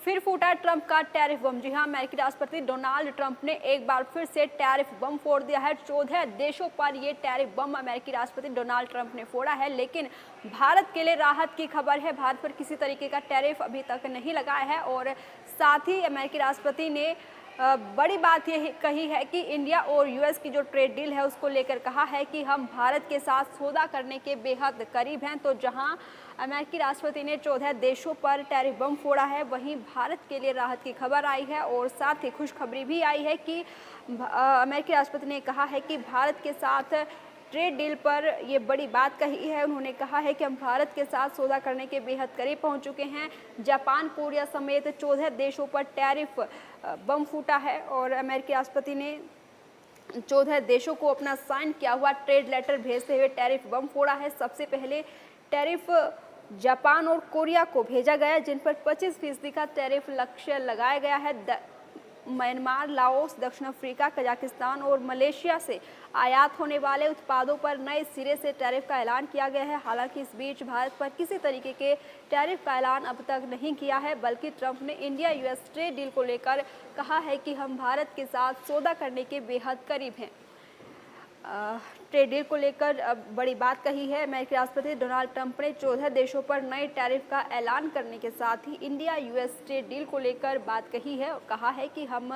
फिर फूटा ट्रंप का टैरिफ बम। जी हां, अमेरिकी राष्ट्रपति डोनाल्ड ट्रंप ने एक बार फिर से टैरिफ बम फोड़ दिया है। 14 देशों पर ये टैरिफ बम अमेरिकी राष्ट्रपति डोनाल्ड ट्रंप ने फोड़ा है, लेकिन भारत के लिए राहत की खबर है। भारत पर किसी तरीके का टैरिफ अभी तक नहीं लगाया है और साथ ही अमेरिकी राष्ट्रपति ने बड़ी बात ये कही है कि इंडिया और यूएस की जो ट्रेड डील है उसको लेकर कहा है कि हम भारत के साथ सौदा करने के बेहद करीब हैं। तो जहां अमेरिकी राष्ट्रपति ने 14 देशों पर टैरिफ बम फोड़ा है, वहीं भारत के लिए राहत की खबर आई है और साथ ही खुशखबरी भी आई है कि अमेरिकी राष्ट्रपति ने कहा है कि भारत के साथ ट्रेड डील पर ये बड़ी बात कही है। उन्होंने कहा है कि हम भारत के साथ सौदा करने के बेहद करीब पहुंच चुके हैं। जापान, कोरिया समेत 14 देशों पर टैरिफ बम फूटा है और अमेरिकी राष्ट्रपति ने 14 देशों को अपना साइन किया हुआ ट्रेड लेटर भेजते हुए टैरिफ बम फोड़ा है। सबसे पहले टैरिफ जापान और कोरिया को भेजा गया, जिन पर 25% का टैरिफ लक्ष्य लगाया गया है। म्यांमार, लाओस, दक्षिण अफ्रीका, कजाकिस्तान और मलेशिया से आयात होने वाले उत्पादों पर नए सिरे से टैरिफ का ऐलान किया गया है। हालांकि इस बीच भारत पर किसी तरीके के टैरिफ का ऐलान अब तक नहीं किया है, बल्कि ट्रंप ने इंडिया यूएस ट्रेड डील को लेकर कहा है कि हम भारत के साथ सौदा करने के बेहद करीब हैं। ट्रेड डील को लेकर अब बड़ी बात कही है अमेरिकी राष्ट्रपति डोनाल्ड ट्रंप ने 14 देशों पर नए टैरिफ का ऐलान करने के साथ ही इंडिया यूएस ट्रेड डील को लेकर बात कही है और कहा है कि हम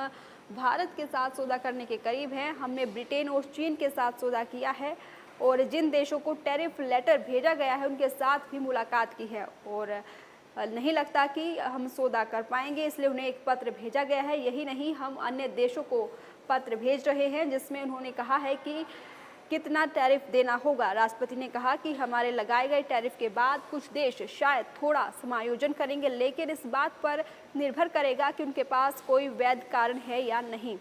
भारत के साथ सौदा करने के करीब हैं। हमने ब्रिटेन और चीन के साथ सौदा किया है और जिन देशों को टैरिफ लेटर भेजा गया है उनके साथ भी मुलाकात की है और नहीं लगता कि हम सौदा कर पाएंगे, इसलिए उन्हें एक पत्र भेजा गया है। यही नहीं, हम अन्य देशों को पत्र भेज रहे हैं जिसमें उन्होंने कहा है कि कितना टैरिफ देना होगा। राष्ट्रपति ने कहा कि हमारे लगाए गए टैरिफ के बाद कुछ देश शायद थोड़ा समायोजन करेंगे, लेकिन इस बात पर निर्भर करेगा कि उनके पास कोई वैध कारण है या नहीं।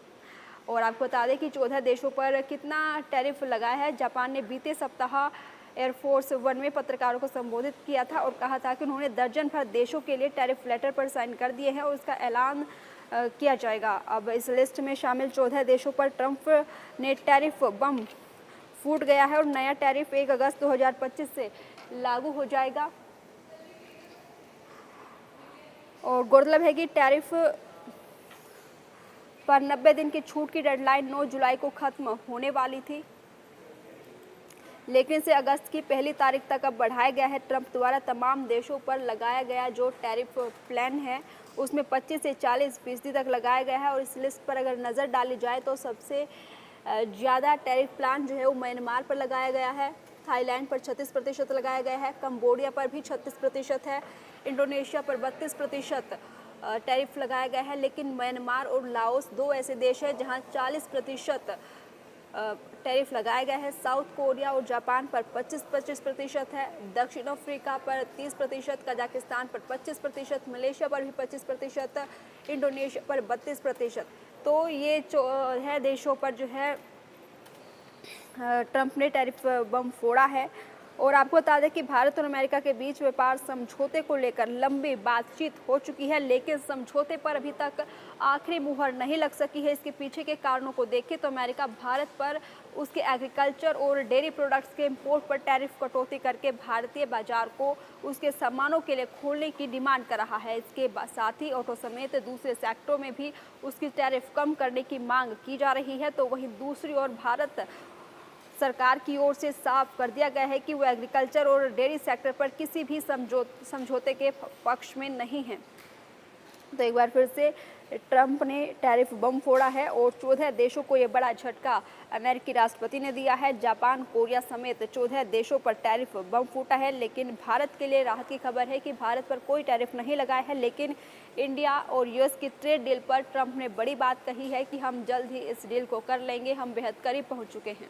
और आपको बता दें कि 14 देशों पर कितना टैरिफ लगाया है। जापान ने बीते सप्ताह एयरफोर्स वन में पत्रकारों को संबोधित किया था और कहा था कि उन्होंने दर्जन भर देशों के लिए टैरिफ लेटर पर साइन कर दिए हैं और उसका ऐलान किया जाएगा। अब इस लिस्ट में शामिल 14 देशों पर ट्रंप ने टैरिफ बम फूट गया है और नया टैरिफ 1 अगस्त 2025 से लागू हो जाएगा। और गौरतलब है कि टैरिफ पर 90 दिन की छूट की डेडलाइन 9 जुलाई को खत्म होने वाली थी, लेकिन इसे अगस्त की पहली तारीख तक अब बढ़ाया गया है। ट्रंप द्वारा तमाम देशों पर लगाया गया जो टैरिफ प्लान है उसमें 25 से 40% तक लगाया गया है और इस लिस्ट पर अगर नज़र डाली जाए तो सबसे ज़्यादा टैरिफ प्लान जो है वो म्यांमार पर लगाया गया है, थाईलैंड पर 36% लगाया गया है, कंबोडिया पर भी 36% है, इंडोनेशिया पर 32% टैरिफ लगाया गया है। लेकिन म्यांमार और लाओस दो ऐसे देश हैं जहां 40% टैरिफ लगाया गया है। साउथ कोरिया और जापान पर 25% है, दक्षिण अफ्रीका पर 30%, कजाकिस्तान पर 25%, मलेशिया पर भी 25%, इंडोनेशिया पर 32%। तो ये है देशों पर जो है ट्रंप ने टैरिफ बम फोड़ा है। और आपको बता दें कि भारत और अमेरिका के बीच व्यापार समझौते को लेकर लंबी बातचीत हो चुकी है, लेकिन समझौते पर अभी तक आखिरी मुहर नहीं लग सकी है। इसके पीछे के कारणों को देखें तो अमेरिका भारत पर उसके एग्रीकल्चर और डेयरी प्रोडक्ट्स के इंपोर्ट पर टैरिफ कटौती करके भारतीय बाजार को उसके सामानों के लिए खोलने की डिमांड कर रहा है। इसके साथ ही ऑटो समेत दूसरे सेक्टरों में भी उसकी टैरिफ कम करने की मांग की जा रही है। तो वहीं दूसरी ओर भारत सरकार की ओर से साफ कर दिया गया है कि वो एग्रीकल्चर और डेयरी सेक्टर पर किसी भी समझौते के पक्ष में नहीं है। तो एक बार फिर से ट्रंप ने टैरिफ बम फोड़ा है और 14 देशों को ये बड़ा झटका अमेरिकी राष्ट्रपति ने दिया है। जापान, कोरिया समेत 14 देशों पर टैरिफ बम फूटा है, लेकिन भारत के लिए राहत की खबर है कि भारत पर कोई टैरिफ नहीं लगाया है। लेकिन इंडिया और यूएस की ट्रेड डील पर ट्रंप ने बड़ी बात कही है कि हम जल्द ही इस डील को कर लेंगे, हम बेहद करीब पहुंच चुके हैं।